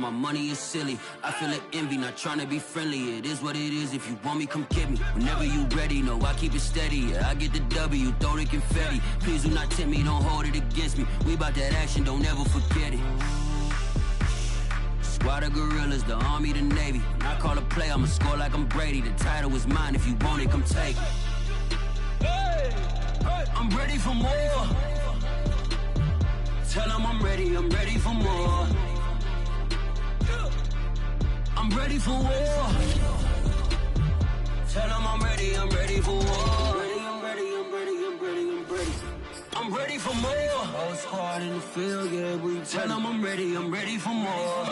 my money is silly. I feel like envy, not trying to be friendly. It is what it is, if you want me, come get me. Whenever you ready, no, I keep it steady. Yeah, I get the W, throw the confetti. Please do not tempt me, don't hold it against me. We about that action, don't ever forget it. Squad of gorillas, the army, the navy. When I call a play, I'ma score like I'm Brady. The title is mine, if you want it, come take it. I'm ready for more. Tell them I'm ready for more. I'm ready for war. Tell them I'm ready for war. I'm ready for more. Whole squad in the field, yeah, we tell them I'm ready for more.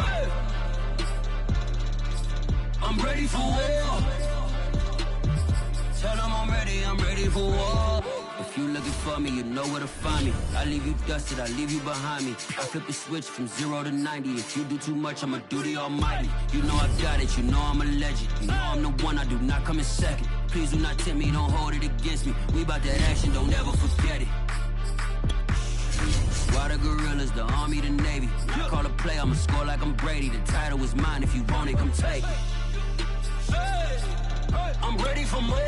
I'm ready for war. Tell them I'm ready for war. If you looking for me, you know where to find me. I leave you dusted, I leave you behind me. I flip the switch from 0 to 90. If you do too much, I'ma do the almighty. You know I got it, you know I'm a legend. You know I'm the one, I do not come in second. Please do not tempt me, don't hold it against me. We about that action, don't ever forget it. Squad of gorillas, the army, the navy. When I call a play, I'ma score like I'm Brady. The title is mine, if you want it, come take it. I'm ready for more.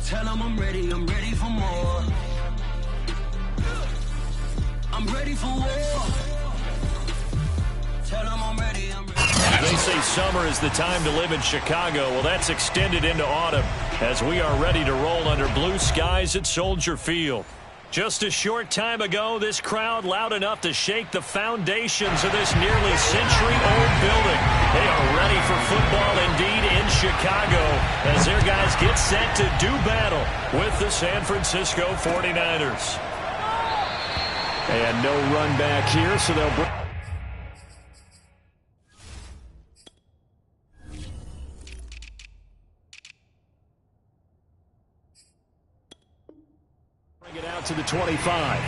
Tell them I'm ready for more. I'm ready for war. Tell them I'm ready. They say summer is the time to live in Chicago. Well, that's extended into autumn as we are ready to roll under blue skies at Soldier Field. Just a short time ago, this crowd loud enough to shake the foundations of this nearly century-old building. They are ready for football indeed in Chicago as their guys get set to do battle with the San Francisco 49ers. And no run back here, so they'll bring it out to the 25.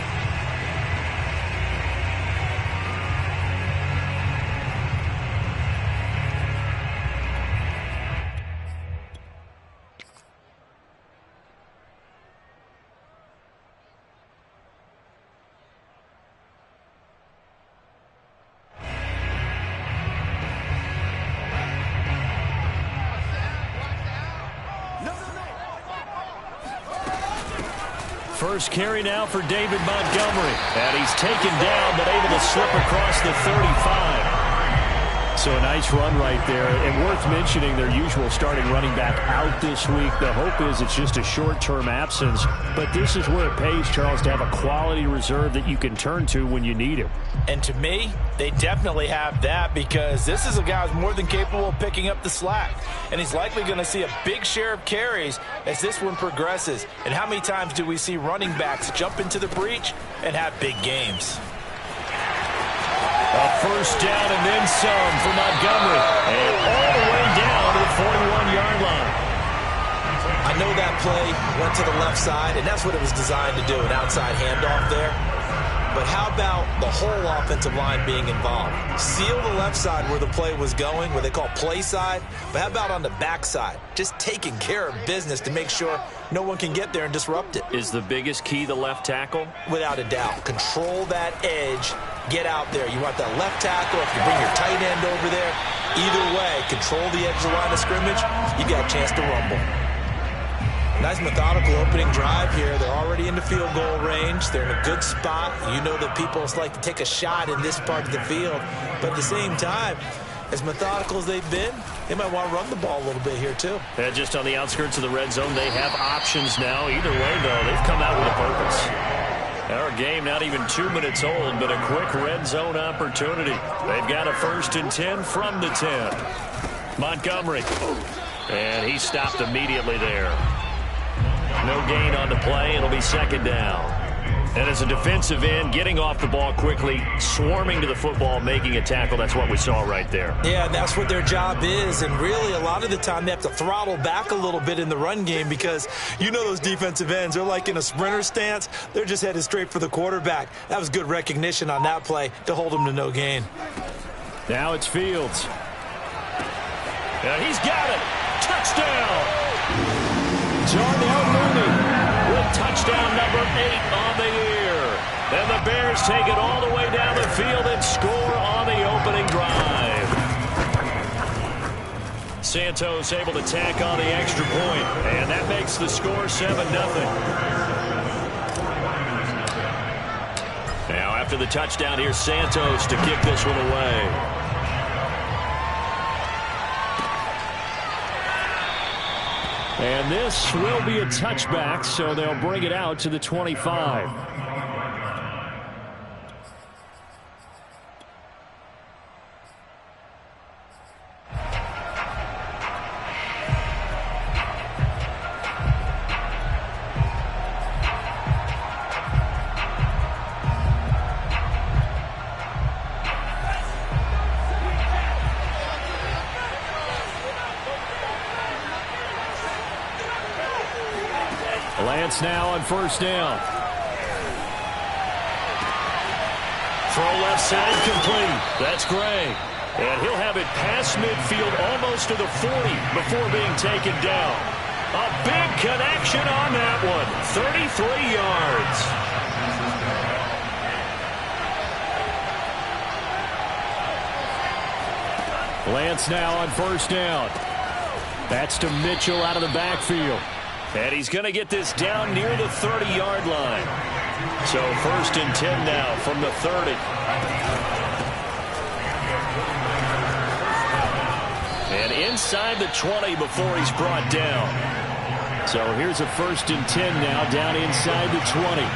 First carry now for David Montgomery. And he's taken down, but able to slip across the 35. So a nice run right there. And worth mentioning, their usual starting running back out this week. The hope is it's just a short-term absence. But this is where it pays, Charles, to have a quality reserve that you can turn to when you need it. And to me, they definitely have that because this is a guy who's more than capable of picking up the slack. And he's likely going to see a big share of carries as this one progresses. And how many times do we see running backs jump into the breach and have big games? A first down and then some for Montgomery. And all the way down to the 41-yard line. I know that play went to the left side, and that's what it was designed to do, an outside handoff there. But how about the whole offensive line being involved? Seal the left side where the play was going, where they call play side. But how about on the back side? Just taking care of business to make sure no one can get there and disrupt it. Is the biggest key the left tackle? Without a doubt. Control that edge. Get out there. You want that left tackle. If you bring your tight end over there, either way, control the edge of the line of scrimmage, you got a chance to rumble. Nice methodical opening drive here. They're already in the field goal range. They're in a good spot. You know that people like to take a shot in this part of the field. But at the same time, as methodical as they've been, they might want to run the ball a little bit here too. And just on the outskirts of the red zone, they have options now. Either way, though, they've come out with a purpose. Our game not even 2 minutes old, but a quick red zone opportunity. They've got a 1st and 10 from the 10. Montgomery. And he stopped immediately there. No gain on the play. It'll be 2nd down. And as a defensive end, getting off the ball quickly, swarming to the football, making a tackle, that's what we saw right there. Yeah, that's what their job is. And really, a lot of the time, they have to throttle back a little bit in the run game because you know those defensive ends, they're like in a sprinter stance. They're just headed straight for the quarterback. That was good recognition on that play to hold them to no gain. Now it's Fields. And he's got it. Touchdown. Darnell Mooney with touchdown number 8 on the year. And the Bears take it all the way down the field and score on the Santos able to tack on the extra point, and that makes the score 7-0. Now after the touchdown, here's Santos to kick this one away. And this will be a touchback, so they'll bring it out to the 25. Lance now on first down. Throw left side complete. That's Gray. And he'll have it past midfield almost to the 40 before being taken down. A big connection on that one. 33 yards. Lance now on first down. That's to Mitchell out of the backfield. And he's going to get this down near the 30-yard line. So 1st and 10 now from the 30. And inside the 20 before he's brought down. So here's a 1st and 10 now down inside the 20.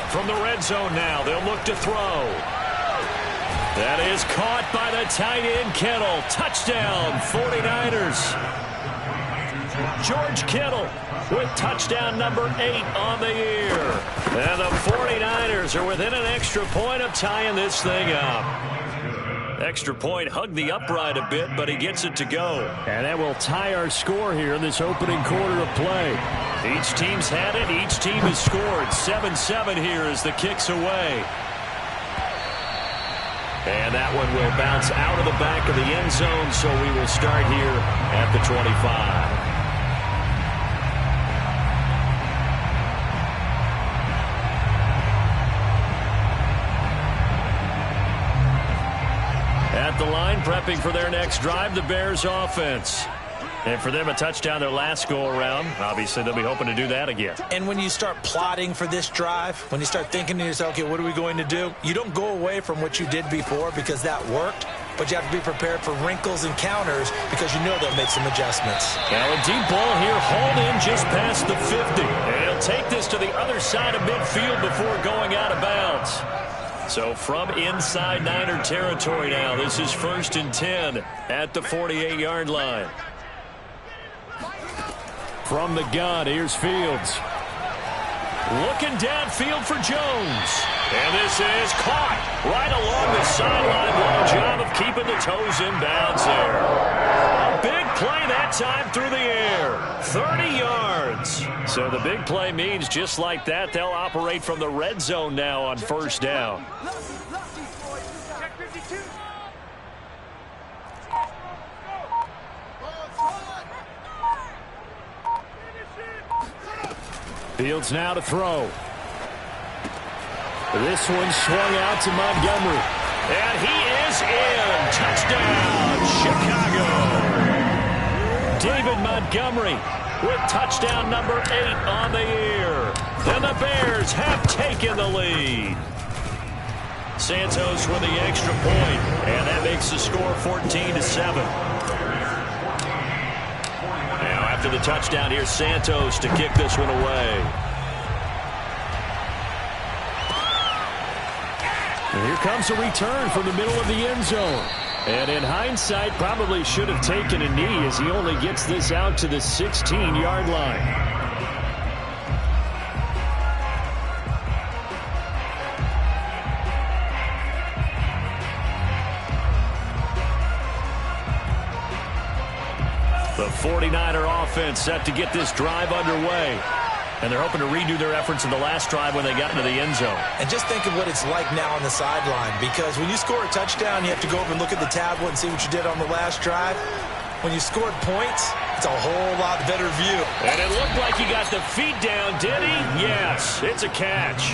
From the red zone now, they'll look to throw. That is caught by the tight end, Kittle. Touchdown, 49ers. George Kittle with touchdown number 8 on the year. And the 49ers are within an extra point of tying this thing up. Extra point hugged the upright a bit, but he gets it to go. And that will tie our score here in this opening quarter of play. Each team's had it. Each team has scored. 7-7 here as the kick's away. And that one will bounce out of the back of the end zone, so we will start here at the 25. At the line, prepping for their next drive, the Bears offense. And for them, a touchdown their last go-around. Obviously, they'll be hoping to do that again. And when you start plotting for this drive, when you start thinking to yourself, okay, what are we going to do? You don't go away from what you did before because that worked, but you have to be prepared for wrinkles and counters because you know they'll make some adjustments. Now a deep ball here, hauled in just past the 50. And he'll take this to the other side of midfield before going out of bounds. So from inside Niner territory now, this is 1st and 10 at the 48-yard line. From the gun, here's Fields. Looking downfield for Jones. And this is caught right along the sideline. What a job of keeping the toes in bounds there. A big play that time through the air. 30 yards. So the big play means just like that, they'll operate from the red zone now on first down. Fields now to throw. This one swung out to Montgomery. And he is in. Touchdown, Chicago. David Montgomery with touchdown number 8 on the year. And the Bears have taken the lead. Santos with the extra point, and that makes the score 14-7. Now after the touchdown, here's Santos to kick this one away. And here comes a return from the middle of the end zone. And in hindsight, probably should have taken a knee as he only gets this out to the 16-yard line. The 49er offense set to get this drive underway. And they're hoping to redo their efforts in the last drive when they got into the end zone. And just think of what it's like now on the sideline, because when you score a touchdown, you have to go over and look at the tablet and see what you did on the last drive. When you scored points, It's a whole lot better view. And it looked like he got the feet down, did he? Yes, it's a catch.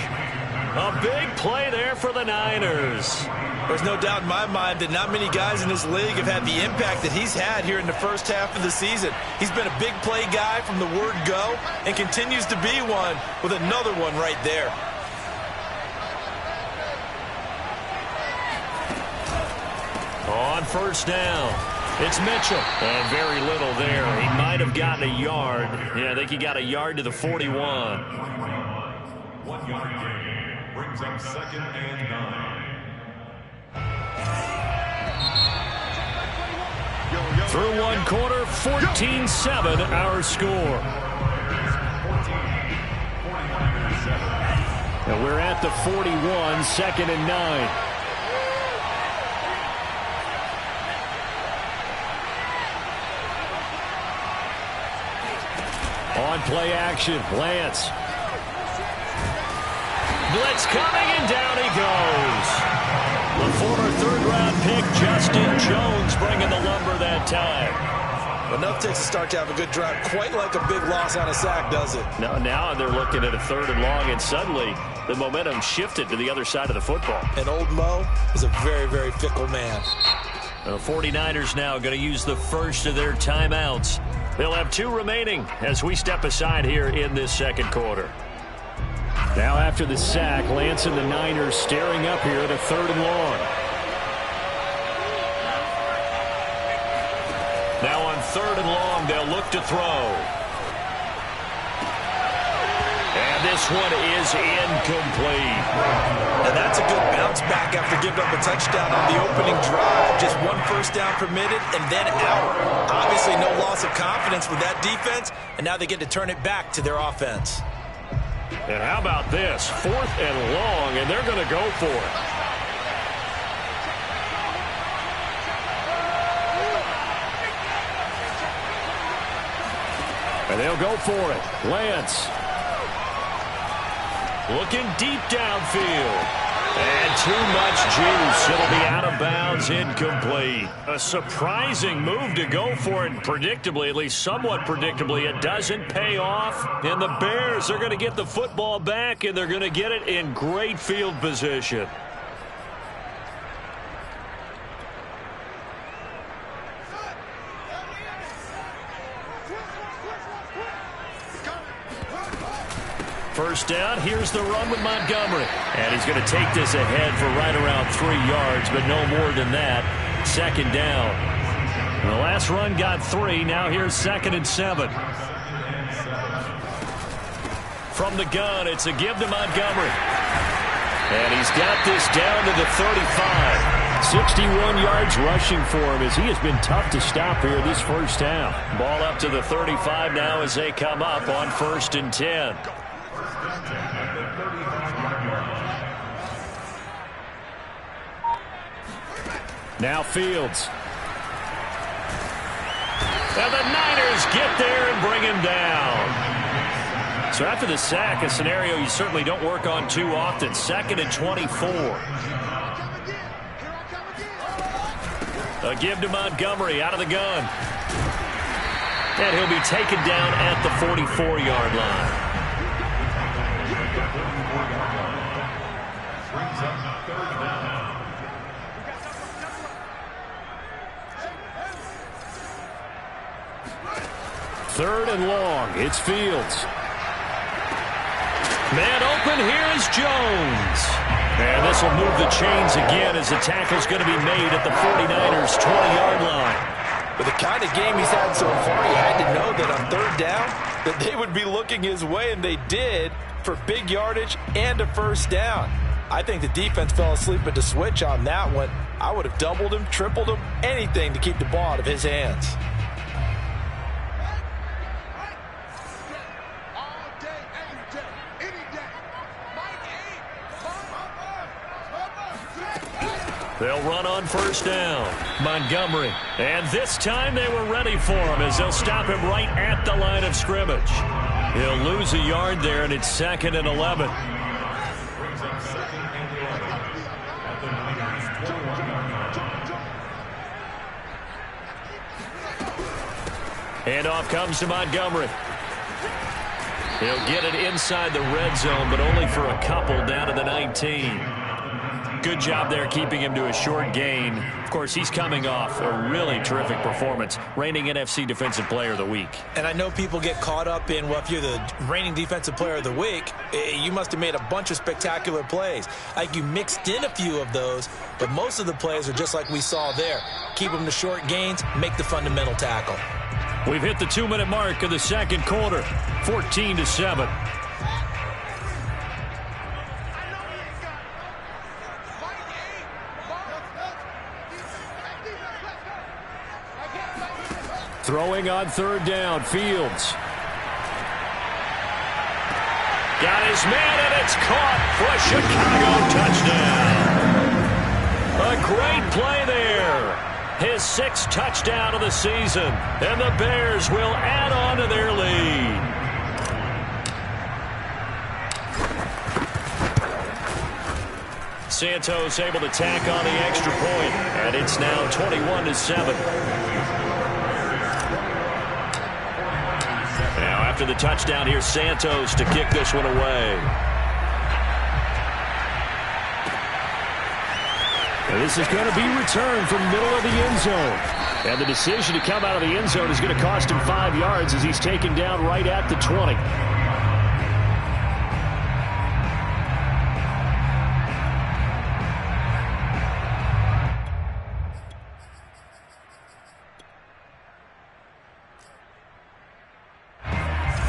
A big play there for the Niners. There's no doubt in my mind that not many guys in this league have had the impact that he's had here in the first half of the season. He's been a big play guy from the word go and continues to be one with another one right there. On first down, it's Mitchell. And very little there. He might have gotten a yard. Yeah, I think he got a yard to the 41. 1 yard gain brings up 2nd and 9. Through one quarter, 14-7 our score. And we're at the 41, 2nd and 9. On play action, Lance. Blitz coming, and down he goes. The former third-round pick, Justin Jones, bringing the lumber that time. Enough takes a start to have a good drive. Quite like a big loss on a sack, does it? No, now they're looking at a 3rd and long, and suddenly the momentum shifted to the other side of the football. And old Mo is a very, very fickle man. The 49ers now going to use the first of their timeouts. They'll have 2 remaining as we step aside here in this second quarter. Now after the sack, Lance and the Niners staring up here at a 3rd and long. Now on 3rd and long, they'll look to throw. And this one is incomplete. And that's a good bounce back after giving up a touchdown on the opening drive. Just 1 first down permitted and then out. Obviously no loss of confidence with that defense, and now they get to turn it back to their offense. And how about this? 4th and long, and they're going to go for it. And they'll go for it. Lance. Looking deep downfield. And too much juice. It'll be out of bounds, incomplete. A surprising move to go for it. Predictably, at least somewhat predictably, it doesn't pay off. And the Bears are going to get the football back, and they're going to get it in great field position. First down, here's the run with Montgomery. And he's going to take this ahead for right around 3 yards, but no more than that. 2nd down. The last run got 3. Now here's 2nd and 7. From the gun, it's a give to Montgomery. And he's got this down to the 35. 61 yards rushing for him as he has been tough to stop here this first half. Ball up to the 35 now as they come up on 1st and 10. Now Fields. And the Niners get there and bring him down. So after the sack, a scenario you certainly don't work on too often. 2nd and 24. A give to Montgomery out of the gun. And he'll be taken down at the 44-yard line. Third and long. It's Fields. Man open. Here is Jones. And this will move the chains again as the tackle's going to be made at the 49ers' 20-yard line. With the kind of game he's had so far, you had to know that on 3rd down that they would be looking his way, and they did, for big yardage and a first down. I think the defense fell asleep at the switch on that one. I would have doubled him, tripled him, anything to keep the ball out of his hands. They'll run on first down. Montgomery. And this time they were ready for him as they'll stop him right at the line of scrimmage. He'll lose a yard there, and it's 2nd and 11. And off comes to Montgomery. He'll get it inside the red zone, but only for a couple down to the 19. Good job there keeping him to a short gain. Of course, he's coming off a really terrific performance, reigning NFC Defensive Player of the Week. And I know people get caught up in, well, if you're the reigning Defensive Player of the Week, you must have made a bunch of spectacular plays. Like you mixed in a few of those, but most of the plays are just like we saw there. Keep them to short gains, make the fundamental tackle. We've hit the 2-minute mark of the second quarter, 14-7. Throwing on third down, Fields. Got his man, and it's caught for a Chicago touchdown. A great play there. His 6th touchdown of the season, and the Bears will add on to their lead. Santos able to tack on the extra point, and it's now 21-7. Now after the touchdown, here's Santos to kick this one away. And this is going to be returned from the middle of the end zone. And the decision to come out of the end zone is going to cost him 5 yards as he's taken down right at the 20.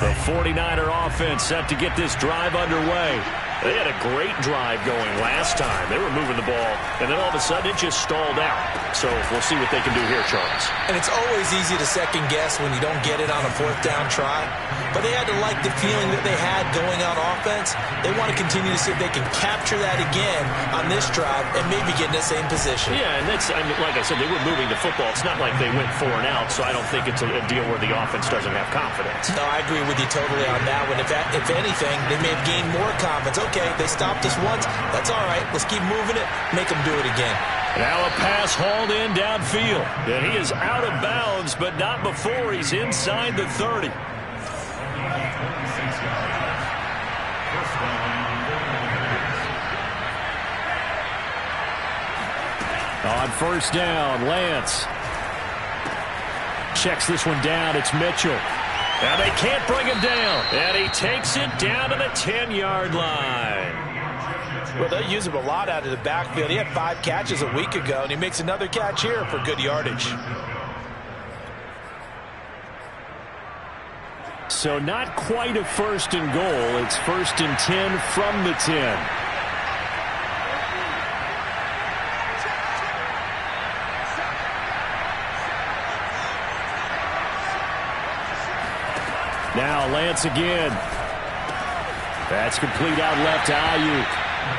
The 49er offense set to get this drive underway. They had a great drive going last time. They were moving the ball, and then all of a sudden it just stalled out. So we'll see what they can do here, Charles. And it's always easy to second guess when you don't get it on a 4th down try. But they had to like the feeling that they had going on offense. They want to continue to see if they can capture that again on this drive and maybe get in the same position. Yeah, and that's, I mean, like I said, they were moving the football. It's not like they went 4 and out, so I don't think it's a deal where the offense doesn't have confidence. No, I agree with you totally on that one. If anything, they may have gained more confidence. Okay, they stopped us once. That's all right. Let's keep moving it. Make them do it again. Now a pass hauled in downfield. And he is out of bounds, but not before he's inside the 30. On first down, Lance checks this one down. It's Mitchell. Now they can't bring him down. And he takes it down to the 10-yard line. Well, they use him a lot out of the backfield. He had 5 catches a week ago, and he makes another catch here for good yardage. So not quite a 1st and goal. It's 1st and 10 from the 10. Now Lance again. That's complete out left to Ayuk.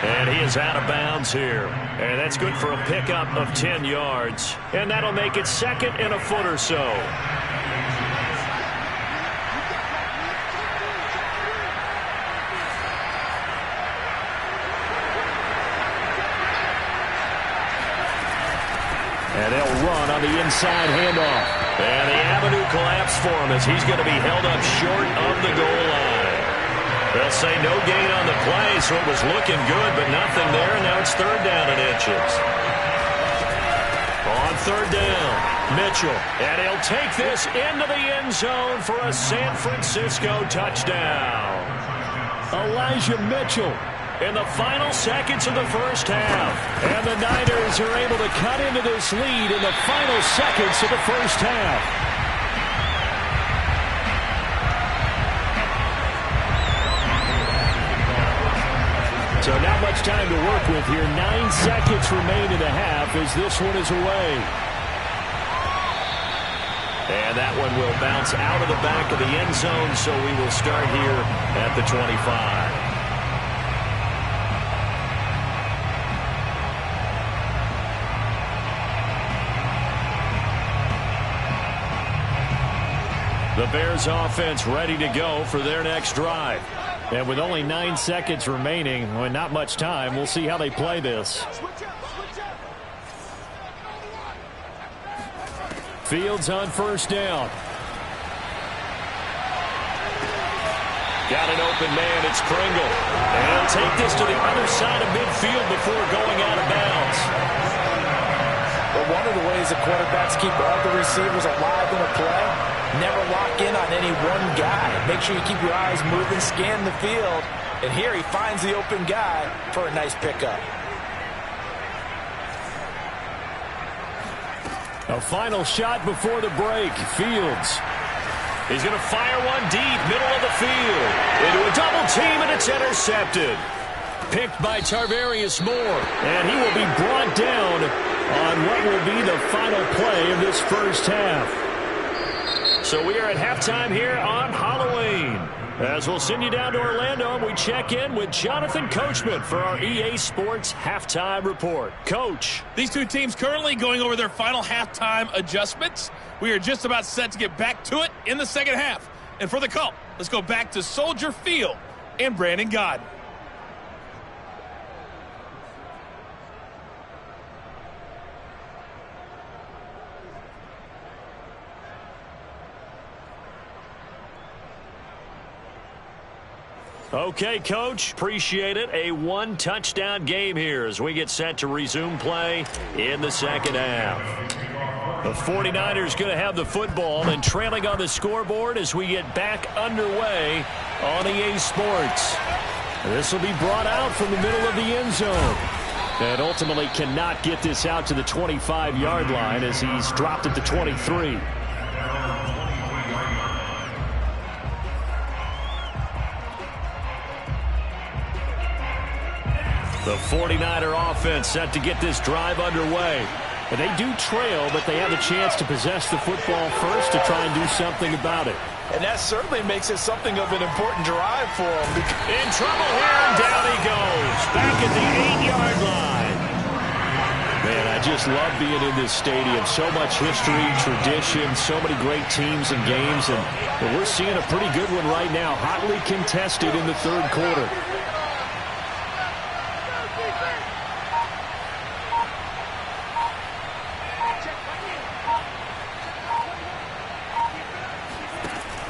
And he is out of bounds here. And that's good for a pickup of 10 yards. And that'll make it 2nd and a foot or so. And they'll run on the inside handoff. And the avenue collapsed for him as he's going to be held up short of the goal line. They'll say no gain on the play, so it was looking good, but nothing there, and now it's 3rd down and inches. On 3rd down, Mitchell, and he'll take this into the end zone for a San Francisco touchdown. Elijah Mitchell in the final seconds of the first half. And the Niners are able to cut into this lead in the final seconds of the first half. So not much time to work with here. 9 seconds remain in the half as this one is away. And that one will bounce out of the back of the end zone, so we will start here at the 25. The Bears offense ready to go for their next drive. And with only 9 seconds remaining, and not much time, we'll see how they play this. Fields on first down. Got an open man. It's Pringle. And he'll take this to the other side of midfield before going out of bounds. But one of the ways the quarterbacks keep all the receivers alive in a play, never lock in on any one guy. Make sure you keep your eyes moving, scan the field. And here he finds the open guy for a nice pickup. A final shot before the break. Fields. He's going to fire one deep, middle of the field. Into a double team, and it's intercepted. Picked by Tarvarius Moore. And he will be brought down on what will be the final play of this first half. So we are at halftime here on Halloween. As we'll send you down to Orlando, and we check in with Jonathan Coachman for our EA Sports Halftime Report. Coach. These two teams currently going over their final halftime adjustments. We are just about set to get back to it in the second half. And for the call, let's go back to Soldier Field and Brandon Gaudin. Okay, Coach, appreciate it. A one-touchdown game here as we get set to resume play in the second half. The 49ers going to have the football and trailing on the scoreboard as we get back underway on EA Sports. This will be brought out from the middle of the end zone. And ultimately cannot get this out to the 25-yard line as he's dropped at the 23. The 49er offense set to get this drive underway. But they do trail, but they have a chance to possess the football first to try and do something about it. And that certainly makes it something of an important drive for them. In trouble here, and down he goes. Back at the 8-yard line. Man, I just love being in this stadium. So much history, tradition, so many great teams and games. And we're seeing a pretty good one right now, hotly contested in the third quarter.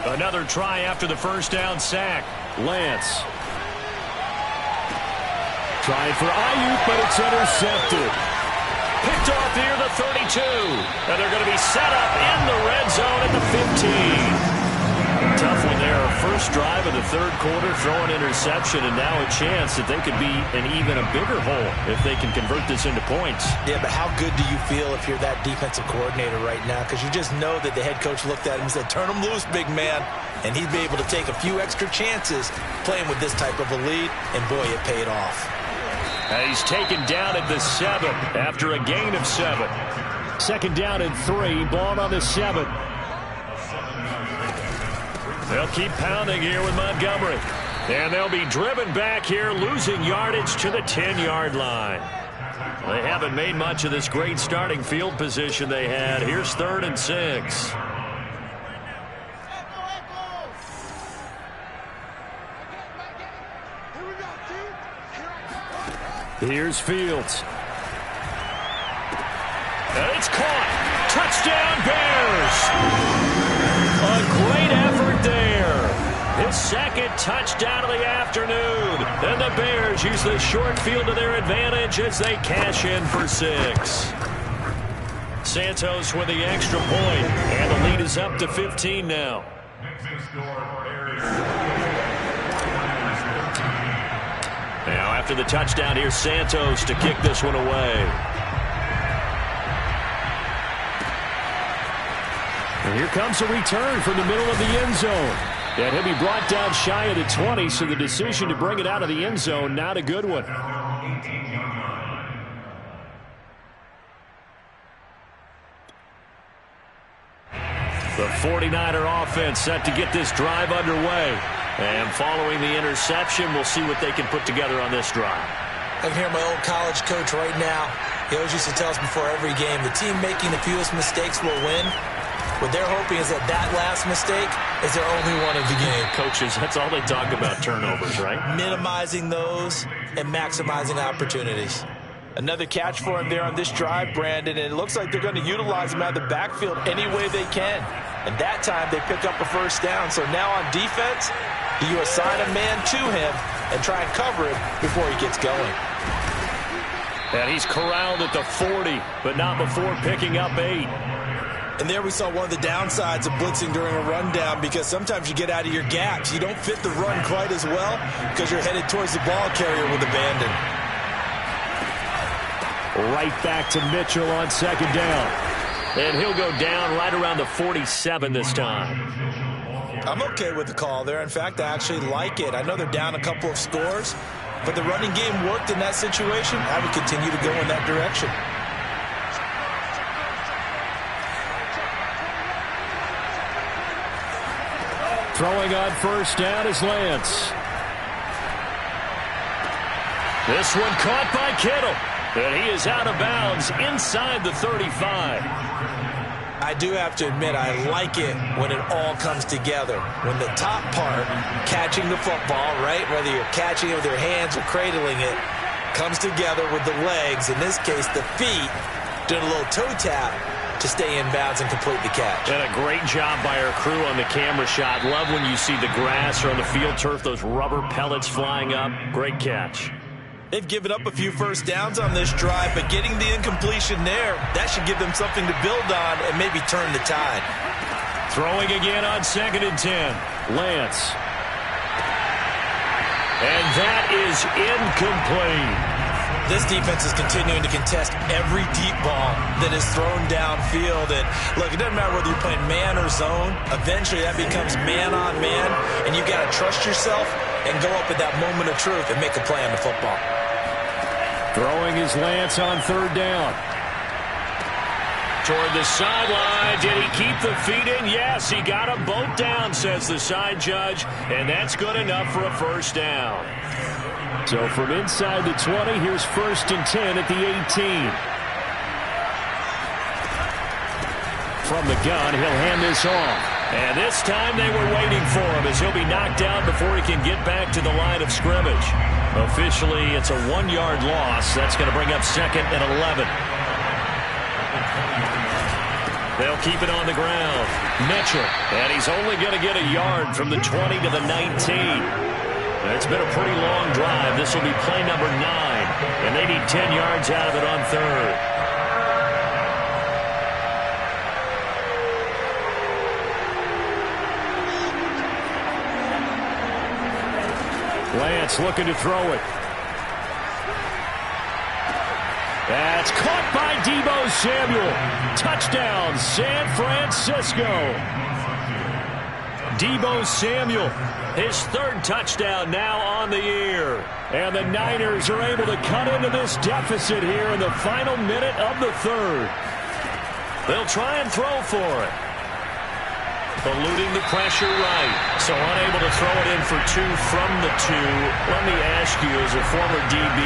Another try after the first down sack. Lance. Trying for Ayuk, but it's intercepted. Picked off here, the 32. And they're going to be set up in the red zone at the 15. Tough one there. First drive of the third quarter, throw an interception, and now a chance that they could be in even a bigger hole if they can convert this into points. Yeah, but how good do you feel if you're that defensive coordinator right now? Because you just know that the head coach looked at him and said, turn him loose, big man. And he'd be able to take a few extra chances playing with this type of a lead, and boy, it paid off. And he's taken down at the 7 after a gain of 7. Second down and 3, ball on the 7. They'll keep pounding here with Montgomery. And they'll be driven back here, losing yardage to the 10-yard line. They haven't made much of this great starting field position they had. Here's 3rd and 6. Here's Fields. And it's caught. Touchdown, Bears. A great effort there. His second touchdown of the afternoon. And the Bears use the short field to their advantage as they cash in for 6. Santos with the extra point, and the lead is up to 15 now. Now after the touchdown, here's Santos to kick this one away. And here comes a return from the middle of the end zone. And he'll be brought down shy of the 20, so the decision to bring it out of the end zone, not a good one. The 49er offense set to get this drive underway. And following the interception, we'll see what they can put together on this drive. I can hear my old college coach right now. He always used to tell us before every game, the team making the fewest mistakes will win. What they're hoping is that last mistake is their only one of the game. Coaches, that's all they talk about, turnovers, right? Minimizing those and maximizing opportunities. Another catch for him there on this drive, Brandon, and it looks like they're going to utilize him out of the backfield any way they can. And that time they pick up a first down. So now on defense, do you assign a man to him and try and cover it before he gets going? And he's corralled at the 40, but not before picking up 8. And there we saw one of the downsides of blitzing during a rundown, because sometimes you get out of your gaps. You don't fit the run quite as well because you're headed towards the ball carrier with abandon. Right back to Mitchell on second down. And he'll go down right around the 47 this time. I'm okay with the call there. In fact, I actually like it. I know they're down a couple of scores, but the running game worked in that situation. I would continue to go in that direction. Throwing on first down is Lance. This one caught by Kittle. And he is out of bounds inside the 35. I do have to admit, I like it when it all comes together. When the top part, catching the football, right, whether you're catching it with your hands or cradling it, comes together with the legs, in this case the feet, doing a little toe tap to stay in bounds and complete the catch. And a great job by our crew on the camera shot. Love when you see the grass or on the field turf, those rubber pellets flying up. Great catch. They've given up a few first downs on this drive, but getting the incompletion there, that should give them something to build on and maybe turn the tide. Throwing again on 2nd and 10. Lance. And that is incomplete. This defense is continuing to contest every deep ball that is thrown downfield. And look, it doesn't matter whether you're playing man or zone. Eventually that becomes man on man, and you got to trust yourself and go up at that moment of truth and make a play on the football. Throwing his Lance on 3rd down. Toward the sideline. Did he keep the feet in? Yes, he got them both down, says the side judge. And that's good enough for a first down. So from inside the 20, here's 1st and 10 at the 18. From the gun, he'll hand this off. And this time they were waiting for him as he'll be knocked down before he can get back to the line of scrimmage. Officially, it's a 1-yard loss. That's going to bring up 2nd and 11. They'll keep it on the ground. Mitchell, and he's only going to get a yard from the 20 to the 19. It's been a pretty long drive. This will be play number 9, and they need 10 yards out of it on 3rd. Lance looking to throw it. That's caught by Deebo Samuel. Touchdown, San Francisco. Deebo Samuel, his 3rd touchdown now on the year. And the Niners are able to cut into this deficit here in the final minute of the 3rd. They'll try and throw for it. Eluding the pressure right. So unable to throw it in for 2 from the 2. Let me ask you, as a former DB,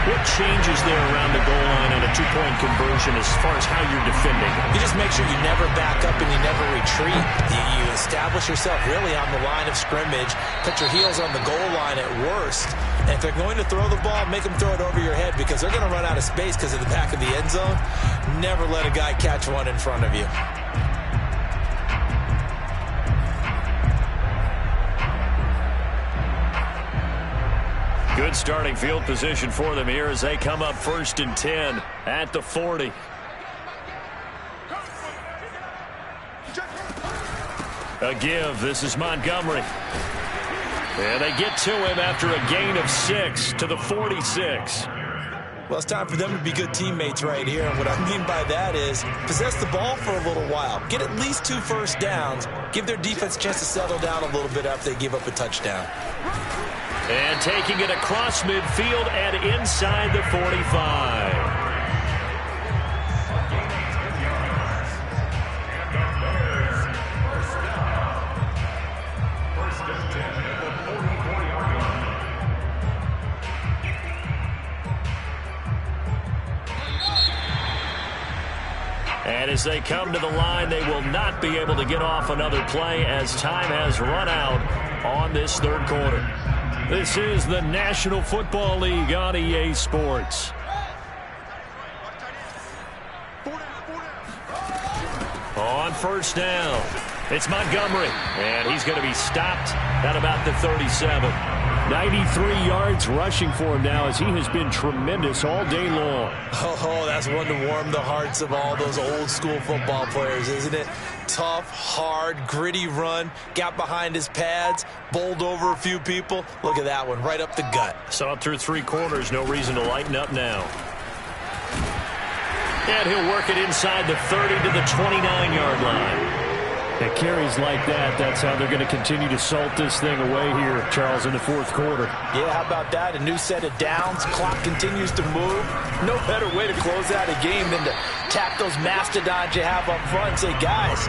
what changes there around the goal line on a 2-point conversion as far as how you're defending? You just make sure you never back up and you never retreat. You establish yourself really on the line of scrimmage. Put your heels on the goal line at worst. And if they're going to throw the ball, make them throw it over your head, because they're going to run out of space because of the back of the end zone. Never let a guy catch one in front of you. Good starting field position for them here as they come up 1st and 10 at the 40. A give. This is Montgomery. And they get to him after a gain of 6 to the 46. Well, it's time for them to be good teammates right here. And what I mean by that is possess the ball for a little while. Get at least 2 first downs. Give their defense a chance to settle down a little bit after they give up a touchdown. And taking it across midfield and inside the 45. And as they come to the line, they will not be able to get off another play as time has run out on this 3rd quarter. This is the National Football League on EA Sports. On 1st down, It's Montgomery, and he's going to be stopped at about the 37. 93 yards rushing for him now as he has been tremendous all day long. Oh, that's one to warm the hearts of all those old-school football players, isn't it? Tough, hard, gritty run, got behind his pads, bowled over a few people. Look at that one, right up the gut. Saw it through 3 quarters, no reason to lighten up now. And he'll work it inside the 30 to the 29-yard line. At carries like that, that's how they're going to continue to salt this thing away here, Charles, in the 4th quarter. Yeah, how about that? A new set of downs. Clock continues to move. No better way to close out a game than to tap those mastodons you have up front and say, guys,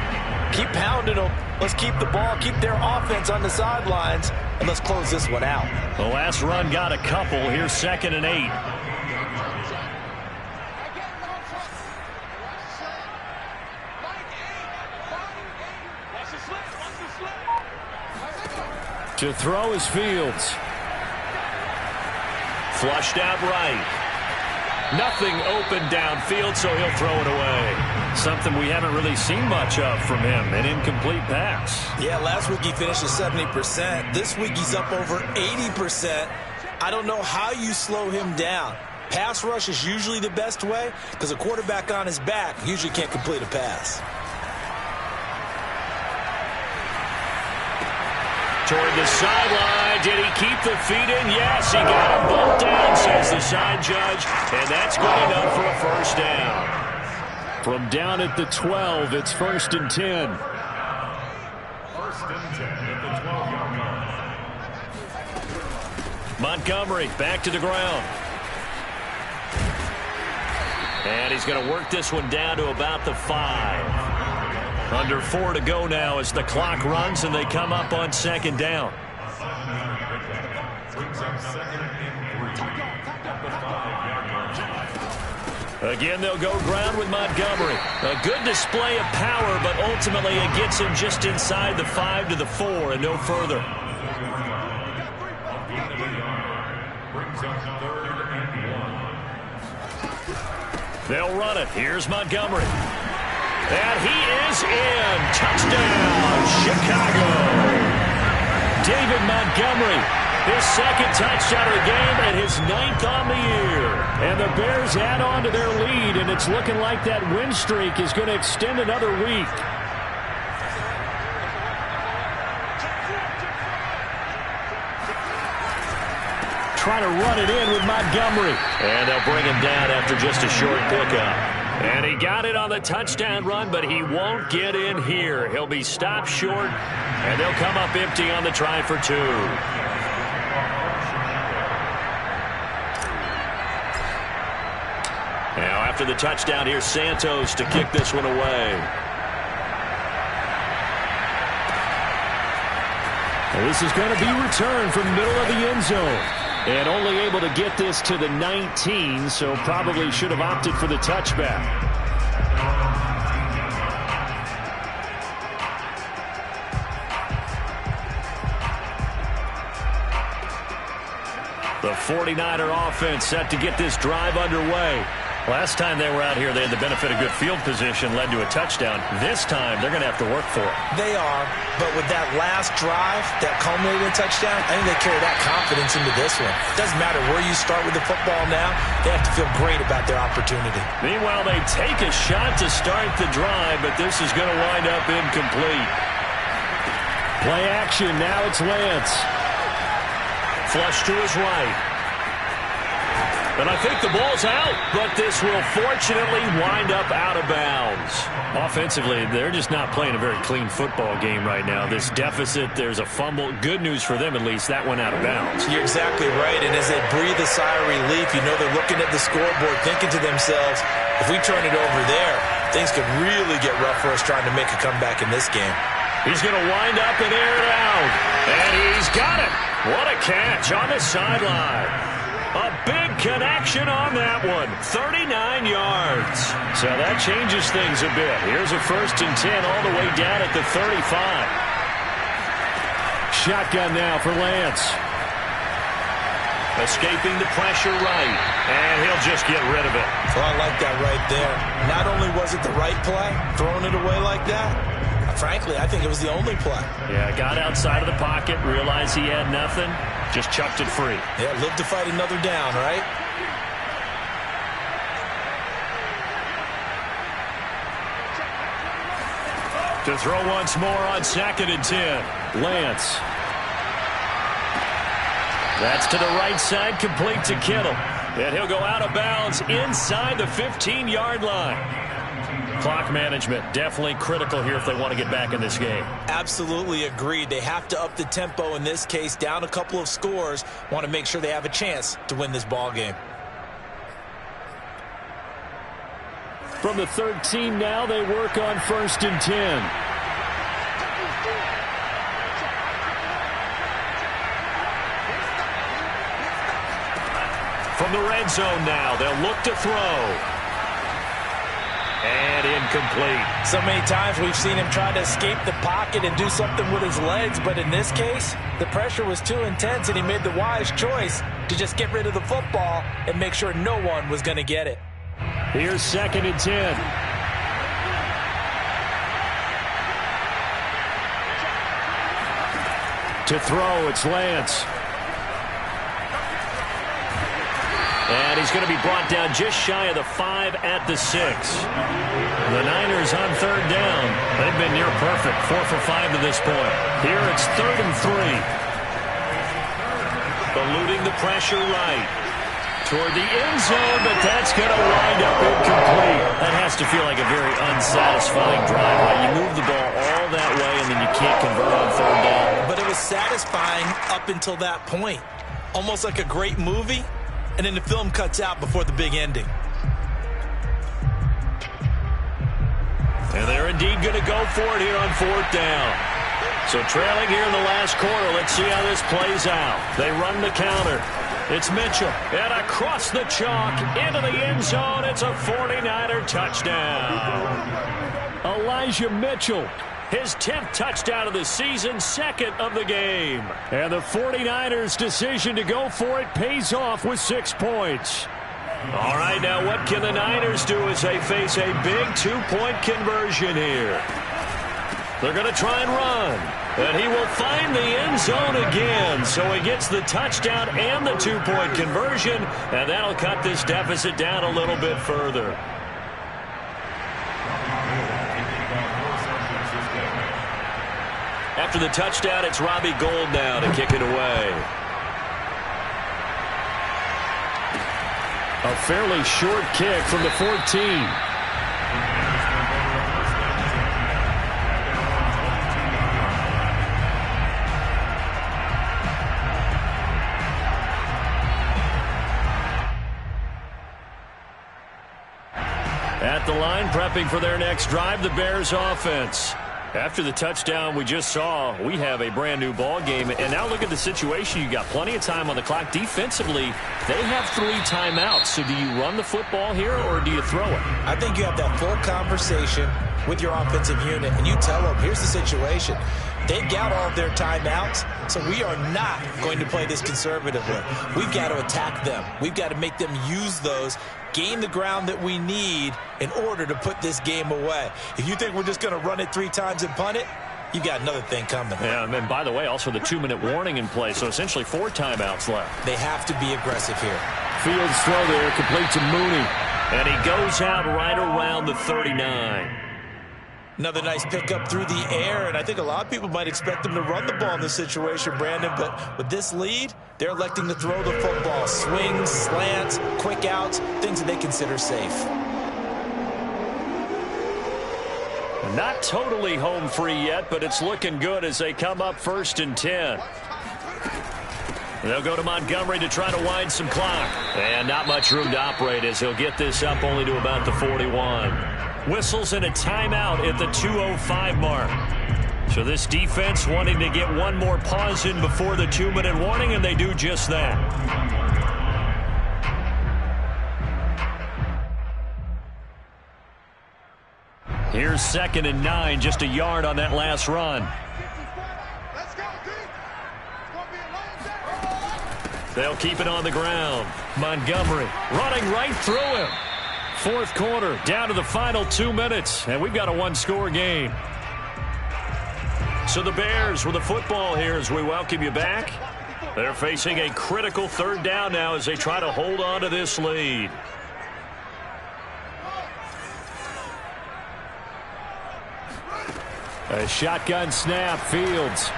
keep pounding them. Let's keep the ball, keep their offense on the sidelines, and let's close this one out. The last run got a couple. Here's 2nd and 8. To throw is Fields. Flushed out right. Nothing open downfield, so he'll throw it away. Something we haven't really seen much of from him, an incomplete pass. Yeah, last week he finished at 70%. This week he's up over 80%. I don't know how you slow him down. Pass rush is usually the best way because a quarterback on his back usually can't complete a pass. Toward the sideline. Did he keep the feet in? Yes, he got them both down, says the side judge. And that's good enough for a first down. From down at the 12, it's 1st and 10. 1st and 10 at the 12-yard line. Montgomery back to the ground. And he's going to work this one down to about the 5. Under 4 to go now as the clock runs and they come up on 2nd down. Again, they'll go ground with Montgomery. A good display of power, but ultimately it gets him just inside the 5 to the 4 and no further. They'll run it. Here's Montgomery. And he is in. Touchdown, Chicago. David Montgomery, his 2nd touchdown of the game and his 9th on the year. And the Bears add on to their lead, and it's looking like that win streak is going to extend another week. Trying to run it in with Montgomery. And they'll bring him down after just a short pickup. And he got it on the touchdown run, but he won't get in here. He'll be stopped short, and they'll come up empty on the try for 2. Now, after the touchdown, here's Santos to kick this one away. And this is going to be returned from the middle of the end zone. And only able to get this to the 19, so probably should have opted for the touchback. The 49er offense set to get this drive underway. Last time they were out here, they had the benefit of good field position, led to a touchdown. This time, they're going to have to work for it. They are, but with that last drive, that culminated in touchdown, I think they carry that confidence into this one. It doesn't matter where you start with the football now. They have to feel great about their opportunity. Meanwhile, they take a shot to start the drive, but this is going to wind up incomplete. Play action. Now it's Lance. Flush to his right. And I think the ball's out, but this will fortunately wind up out of bounds. Offensively, they're just not playing a very clean football game right now. This deficit, there's a fumble. Good news for them, at least. That went out of bounds. You're exactly right, and as they breathe a sigh of relief, you know they're looking at the scoreboard, thinking to themselves, if we turn it over there, things could really get rough for us trying to make a comeback in this game. He's going to wind up and air it out. And he's got it. What a catch on the sideline. A big connection on that one. 39 yards. So that changes things a bit. Here's a 1st and 10 all the way down at the 35. Shotgun now for Lance. Escaping the pressure right. And he'll just get rid of it. So I like that right there. Not only was it the right play, throwing it away like that, Frankly, I think it was the only play. Yeah, got outside of the pocket, realized he had nothing, just chucked it free. Yeah, live to fight another down, right? To throw once more on 2nd and 10. Lance. That's to the right side, complete to Kittle. And he'll go out of bounds inside the 15-yard line. Clock management, definitely critical here if they want to get back in this game. Absolutely agreed. They have to up the tempo in this case, down a couple of scores. Want to make sure they have a chance to win this ball game. From the 13 now, they work on 1st and 10. From the red zone now, they'll look to throw. And incomplete. So many times we've seen him try to escape the pocket and do something with his legs, but in this case, the pressure was too intense and he made the wise choice to just get rid of the football and make sure no one was going to get it. Here's 2nd and 10. To throw, it's Lance. And he's going to be brought down just shy of the 5 at the 6. The Niners on 3rd down. They've been near perfect, 4 for 5 to this point. Here it's 3rd and 3. Eluding the pressure right. Toward the end zone, but that's going to wind up incomplete. That has to feel like a very unsatisfying drive, right? You move the ball all that way, and then you can't convert on 3rd down. But it was satisfying up until that point. Almost like a great movie. And then the film cuts out before the big ending. And they're indeed going to go for it here on 4th down. So trailing here in the last quarter, let's see how this plays out. They run the counter. It's Mitchell. And across the chalk into the end zone. It's a 49er touchdown. Elijah Mitchell. His 10th touchdown of the season, 2nd of the game. And the 49ers' decision to go for it pays off with 6 points. All right, now what can the Niners do as they face a big 2-point conversion here? They're going to try and run. And he will find the end zone again. So he gets the touchdown and the 2-point conversion. And that'll cut this deficit down a little bit further. After the touchdown, it's Robbie Gould now to kick it away. A fairly short kick from the 14. At the line, prepping for their next drive, the Bears offense. After the touchdown we just saw, we have a brand new ball game. And now look at the situation. You got plenty of time on the clock. Defensively, they have 3 timeouts. So do you run the football here or do you throw it? I think you have that full conversation with your offensive unit, and you tell them, here's the situation. They've got all of their timeouts, so we are not going to play this conservatively. We've got to attack them. We've got to make them use those, gain the ground that we need in order to put this game away. If you think we're just going to run it 3 times and punt it, you've got another thing coming. Yeah, and by the way, also the 2-minute warning in play, so essentially 4 timeouts left. They have to be aggressive here. Fields throw there, complete to Mooney. And he goes out right around the 39. Another nice pickup through the air, and I think a lot of people might expect them to run the ball in this situation, Brandon, but with this lead, they're electing to throw the football. Swings, slants, quick outs, things that they consider safe. Not totally home free yet, but it's looking good as they come up 1st and 10. They'll go to Montgomery to try to wind some clock. And not much room to operate as he'll get this up only to about the 41. Whistles and a timeout at the 2:05 mark. So this defense wanting to get one more pause in before the 2-minute warning, and they do just that. Here's 2nd and 9, just a yard on that last run. They'll keep it on the ground. Montgomery running right through him. 4th quarter, down to the final 2 minutes, and we've got a 1-score game. So the Bears with the football here as we welcome you back. They're facing a critical third down now as they try to hold on to this lead. A shotgun snap, Fields.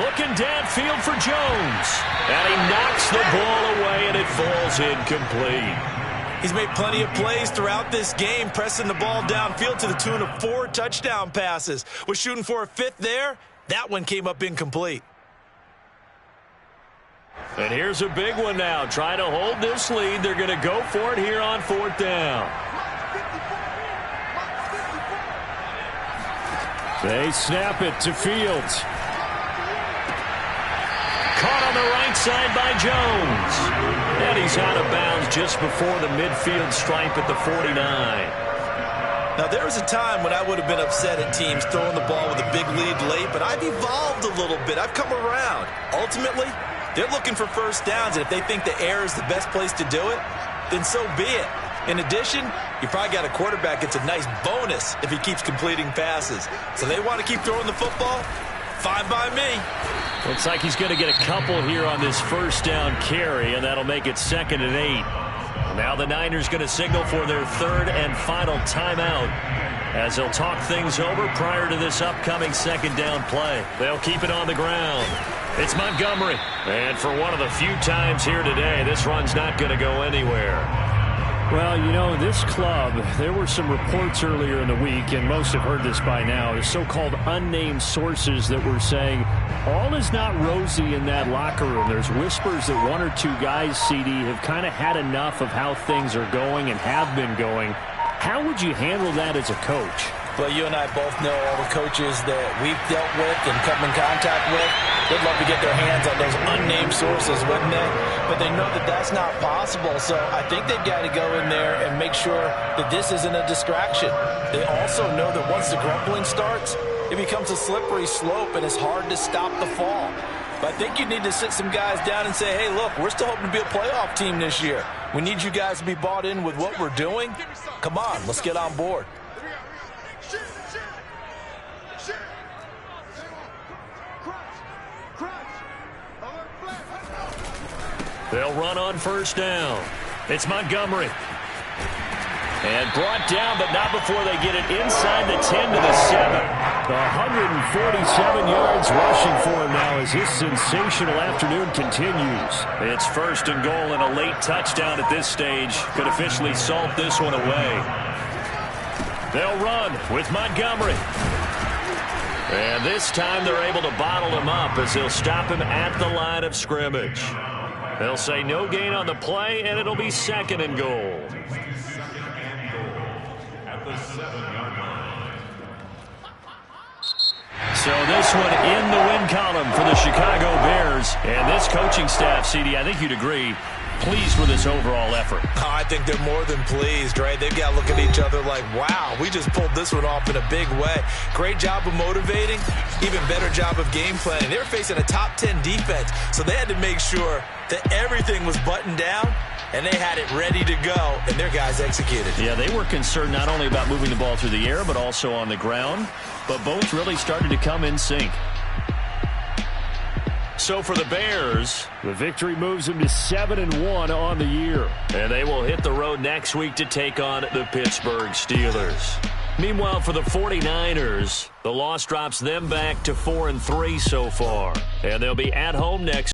Looking downfield for Jones. And he knocks the ball away, and it falls incomplete. He's made plenty of plays throughout this game, pressing the ball downfield to the tune of 4 touchdown passes. Was shooting for a 5th there. That one came up incomplete. And here's a big one now. Trying to hold this lead. They're going to go for it here on 4th down. They snap it to Fields. Caught on the right side by Jones. And he's out of bounds just before the midfield stripe at the 49. Now, there was a time when I would have been upset at teams throwing the ball with a big lead late, but I've evolved a little bit. I've come around. Ultimately, they're looking for first downs, and if they think the air is the best place to do it, then so be it. In addition, you probably got a quarterback that's a nice bonus if he keeps completing passes. So they want to keep throwing the football? Fine by me. Looks like he's going to get a couple here on this first down carry, and that'll make it 2nd and 8. Now the Niners going to signal for their 3rd and final timeout as they'll talk things over prior to this upcoming 2nd down play. They'll keep it on the ground. It's Montgomery. And for one of the few times here today, this run's not going to go anywhere. Well, you know, this club, there were some reports earlier in the week, and most have heard this by now, the so-called unnamed sources that were saying all is not rosy in that locker room. There's whispers that 1 or 2 guys, CD, have kind of had enough of how things are going and have been going. How would you handle that as a coach? Well, you and I both know all the coaches that we've dealt with and come in contact with. They'd love to get their hands on those unnamed sources, wouldn't they? But they know that that's not possible, so I think they've got to go in there and make sure that this isn't a distraction. They also know that once the grumbling starts, it becomes a slippery slope, and it's hard to stop the fall. But I think you need to sit some guys down and say, hey, look, we're still hoping to be a playoff team this year. We need you guys to be bought in with what we're doing. Come on, let's get on board. They'll run on first down. It's Montgomery. And brought down, but not before they get it inside the 10 to the 7. 147 yards rushing for him now as this sensational afternoon continues. It's 1st and goal and a late touchdown at this stage. Could officially salt this one away. They'll run with Montgomery. And this time they're able to bottle him up as they'll stop him at the line of scrimmage. They'll say no gain on the play, and it'll be 2nd and goal. At the 7-yard line. So this one in the win column for the Chicago Bears. And this coaching staff, CD, I think you'd agree, pleased with this overall effort. Oh, I think they're more than pleased, right? They've got to look at each other like, wow, we just pulled this one off in a big way. Great job of motivating, even better job of game planning. They were facing a top 10 defense, so they had to make sure that everything was buttoned down, and they had it ready to go, and their guys executed. Yeah, they were concerned not only about moving the ball through the air, but also on the ground, but both really started to come in sync. So for the Bears, the victory moves them to 7-1 on the year. And they will hit the road next week to take on the Pittsburgh Steelers. Meanwhile, for the 49ers, the loss drops them back to 4-3 so far. And they'll be at home next